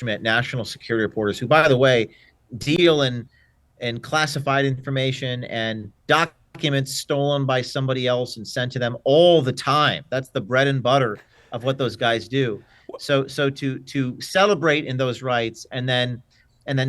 national security reporters, who, by the way, deal in classified information and documents stolen by somebody else and sent to them all the time. That's the bread and butter of what those guys do. So to celebrate in those rights and then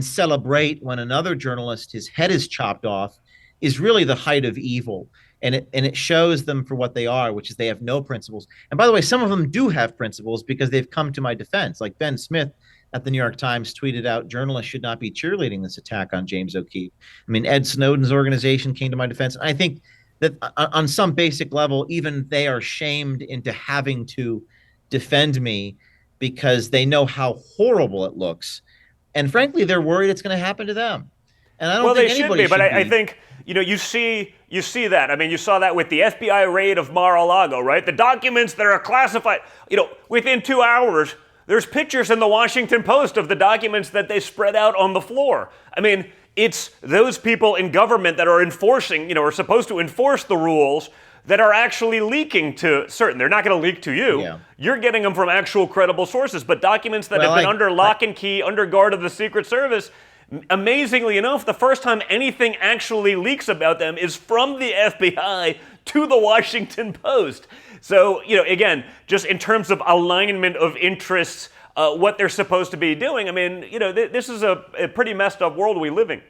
celebrate when another journalist, his head is chopped off, is really the height of evil. And it shows them for what they are, which is they have no principles. And by the way, some of them do have principles because they've come to my defense. Like Ben Smith at the New York Times tweeted out, journalists should not be cheerleading this attack on James O'Keefe. I mean, Ed Snowden's organization came to my defense. I think that on some basic level, even they are shamed into having to defend me because they know how horrible it looks. And frankly, they're worried it's going to happen to them. And I don't Well, think they should anybody be, but should I be. think you see that. I mean, you saw that with the FBI raid of Mar-a-Lago, right? The documents that are classified. Within 2 hours, there's pictures in the Washington Post of the documents that they spread out on the floor. I mean, it's those people in government that are enforcing, are supposed to enforce the rules that are actually leaking to certain. They're not going to leak to you. Yeah. You're getting them from actual credible sources, but documents that have been under lock and key, under guard of the Secret Service. Amazingly enough, the first time anything actually leaks about them is from the FBI to the Washington Post. So, again, just in terms of alignment of interests, what they're supposed to be doing, I mean, this is a pretty messed up world we live in.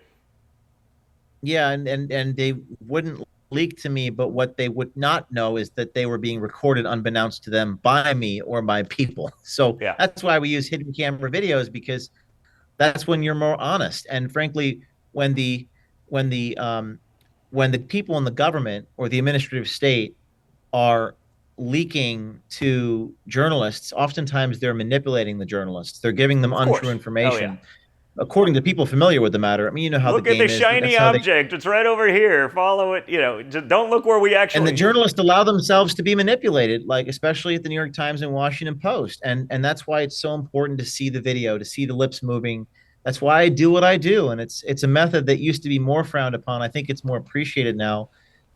Yeah, and they wouldn't leak to me, but what they would not know is that they were being recorded unbeknownst to them by me or by people. So Yeah. that's why we use hidden camera videos, because that's when you're more honest. And frankly, when the people in the government or the administrative state are leaking to journalists, oftentimes they're manipulating the journalists. They're giving them Of untrue course. Oh, yeah. information. According to people familiar with the matter. I mean, you know how Look the at game the is. shiny That's how they. object. It's right over here. Follow it. Just don't look where we And the actually. journalists allow themselves to be manipulated, like especially at the New York Times and Washington Post. And that's why it's so important to see the video, to see the lips moving. That's why I do what I do. And it's a method that used to be more frowned upon. I think it's more appreciated now.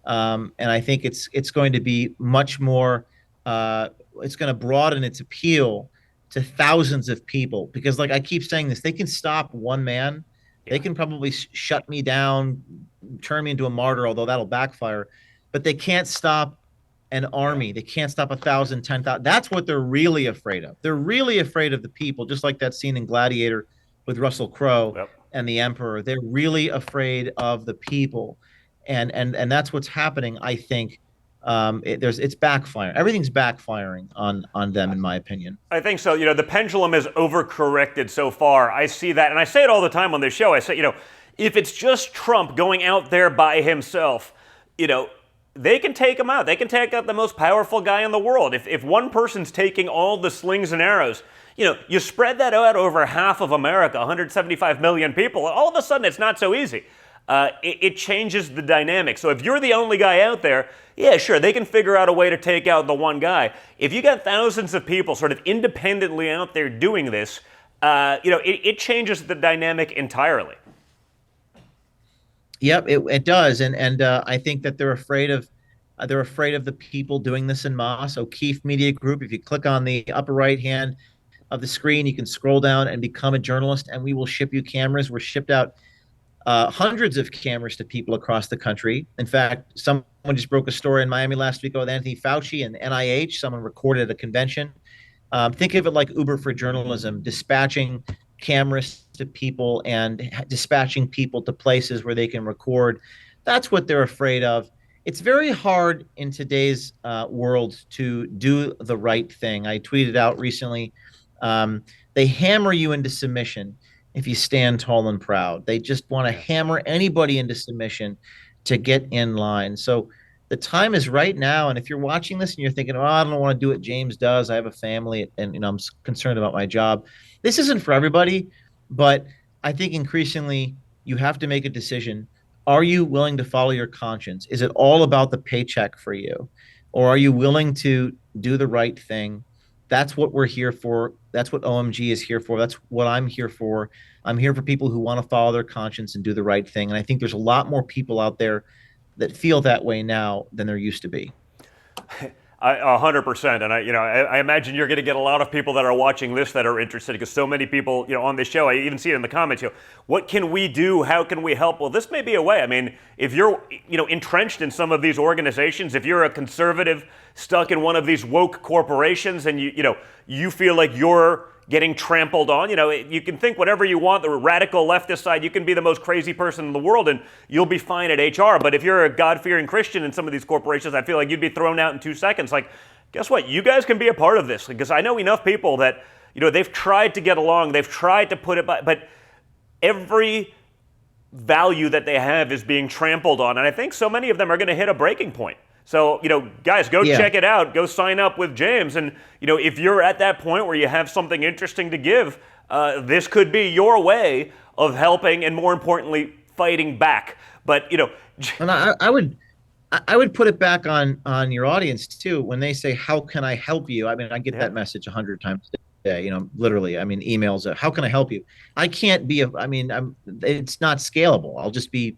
And I think it's going to be much more it's going to broaden its appeal to thousands of people, because like I keep saying this, they can stop one man. They can probably shut me down, turn me into a martyr, although that'll backfire. But they can't stop an army. They can't stop 1,000, 10,000. That's what they're really afraid of. They're really afraid of the people, just like that scene in Gladiator with Russell Crowe Yep. and the Emperor. They're really afraid of the people, and that's what's happening. I think it's backfiring. Everything's backfiring on them, in my opinion. I think so. The pendulum has overcorrected so far. I see that, and I say it all the time on this show. I say, if it's just Trump going out there by himself, they can take him out. They can take out the most powerful guy in the world. If one person's taking all the slings and arrows, you spread that out over half of America, 175 million people, all of a sudden it's not so easy. It changes the dynamic. So if you're the only guy out there, yeah, sure, they can figure out a way to take out the one guy. If you got thousands of people sort of independently out there doing this, it changes the dynamic entirely. Yep, it does, and I think that they're afraid of the people doing this in mass. O'Keefe Media Group. If you click on the upper right hand of the screen, you can scroll down and become a journalist, and we will ship you cameras. We're shipped out hundreds of cameras to people across the country. In fact, someone just broke a story in Miami last week with Anthony Fauci and NIH. Someone recorded at a convention. Think of it like Uber for journalism, dispatching cameras to people and dispatching people to places where they can record. That's what they're afraid of. It's very hard in today's world to do the right thing. I tweeted out recently, they hammer you into submission if you stand tall and proud. They just want to hammer anybody into submission to get in line. So the time is right now. And if you're watching this and you're thinking, oh, I don't want to do what James does, I have a family and I'm concerned about my job. This isn't for everybody, but I think increasingly you have to make a decision. Are you willing to follow your conscience? Is it all about the paycheck for you? Or are you willing to do the right thing? That's what we're here for. That's what OMG is here for. That's what I'm here for. I'm here for people who want to follow their conscience and do the right thing. And I think there's a lot more people out there that feel that way now than there used to be. 100%, and I imagine you're going to get a lot of people that are watching this that are interested because so many people, on this show. I even see it in the comments. What can we do? How can we help? Well, this may be a way. I mean, if you're, entrenched in some of these organizations, if you're a conservative stuck in one of these woke corporations, and you feel like you're getting trampled on. You can think whatever you want, the radical leftist side, you can be the most crazy person in the world and you'll be fine at HR. But if you're a God-fearing Christian in some of these corporations, I feel like you'd be thrown out in 2 seconds. Like, guess what? You guys can be a part of this. Because I know enough people that, they've tried to get along, they've tried to put it by, but every value that they have is being trampled on. And I think so many of them are going to hit a breaking point. So, guys, go Yeah. check it out. Go sign up with James. And, if you're at that point where you have something interesting to give, this could be your way of helping and, more importantly, fighting back. But, And I would put it back on your audience too when they say, "How can I help you?" I mean, I get yeah, that message 100 times a day. Literally. I mean, emails. How can I help you? I can't be. I mean, it's not scalable. I'll just be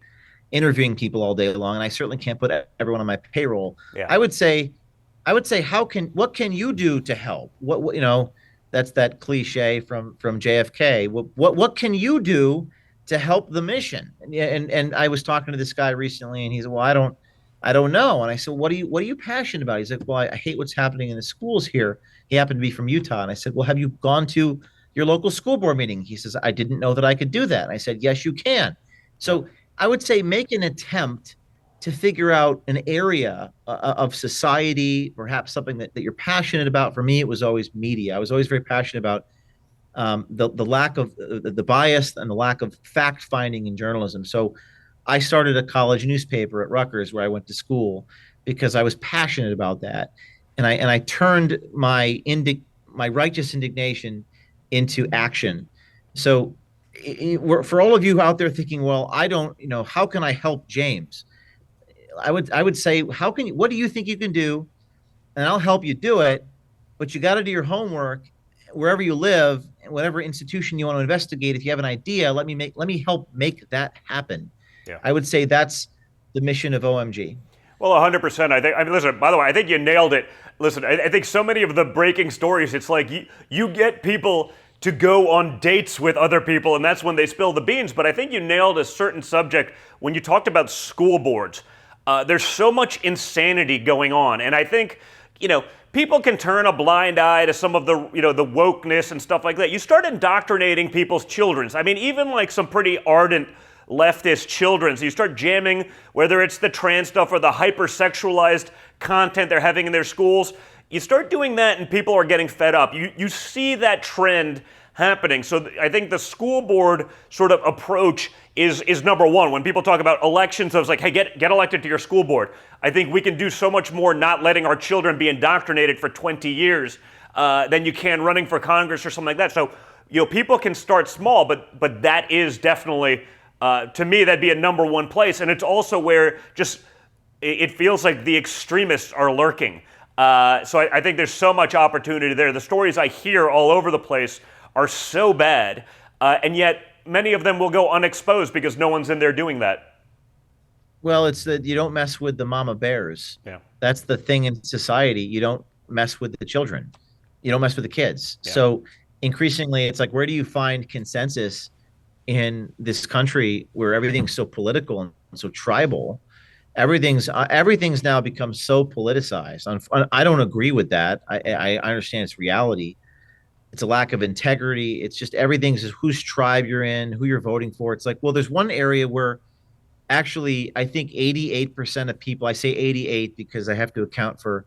interviewing people all day long, and I certainly can't put everyone on my payroll. yeah, I would say, what can you do to help? That's that cliche from JFK. What can you do to help the mission? And I was talking to this guy recently, and he said, "Well, I don't know." And I said, "What are you passionate about?" He's like, "Well, I hate what's happening in the schools here." He happened to be from Utah, and I said, "Well, have you gone to your local school board meeting?" He says, "I didn't know that I could do that." And I said, "Yes, you can." yeah, So I would say make an attempt to figure out an area of society, perhaps something that you're passionate about. For me, it was always media. I was always very passionate about the lack of the bias and the lack of fact finding in journalism. So I started a college newspaper at Rutgers where I went to school because I was passionate about that, and I turned my righteous indignation into action. So for all of you out there thinking, well, I don't, how can I help James? I would say, what do you think you can do? And I'll help you do it, but you got to do your homework wherever you live, whatever institution you want to investigate. If you have an idea, let me help make that happen. yeah. I would say that's the mission of OMG. Well, 100%. Listen, by the way, I think you nailed it. Listen, I think so many of the breaking stories, it's like you get people to go on dates with other people, and that's when they spill the beans. But I think you nailed a certain subject when you talked about school boards. There's so much insanity going on, and I think, people can turn a blind eye to some of the wokeness and stuff like that. You start indoctrinating people's children. I mean, even like some pretty ardent leftist children. So you start jamming, whether it's the trans stuff or the hypersexualized content they're having in their schools. You start doing that and people are getting fed up. You see that trend happening. So I think the school board sort of approach is number one. When people talk about elections, I was like, hey, get elected to your school board. I think we can do so much more not letting our children be indoctrinated for 20 years than you can running for Congress or something like that. So, people can start small, but that is definitely, to me, that'd be a number one place. And it's also where just it feels like the extremists are lurking. So I think there's so much opportunity there. The stories I hear all over the place are so bad, and yet many of them will go unexposed because no one's in there doing that. Well, it's that you don't mess with the mama bears. Yeah, That's the thing in society. You don't mess with the children. You don't mess with the kids. yeah, So increasingly, it's like, where do you find consensus in this country where everything's so political and so tribal? Everything's now become so politicized. I don't agree with that. I understand it's reality. It's a lack of integrity. It's just everything's just whose tribe you're in, who you're voting for. It's like, well, there's one area where actually I think 88% of people, I say 88 because I have to account for,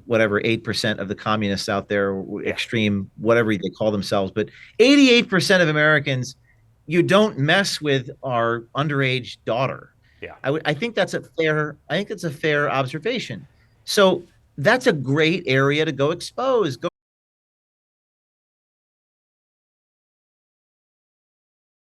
whatever 8% of the communists out there, yeah, extreme, whatever they call themselves, but 88% of Americans, you don't mess with our underage daughter. yeah. I think that's a fair observation. So that's a great area to go expose. Go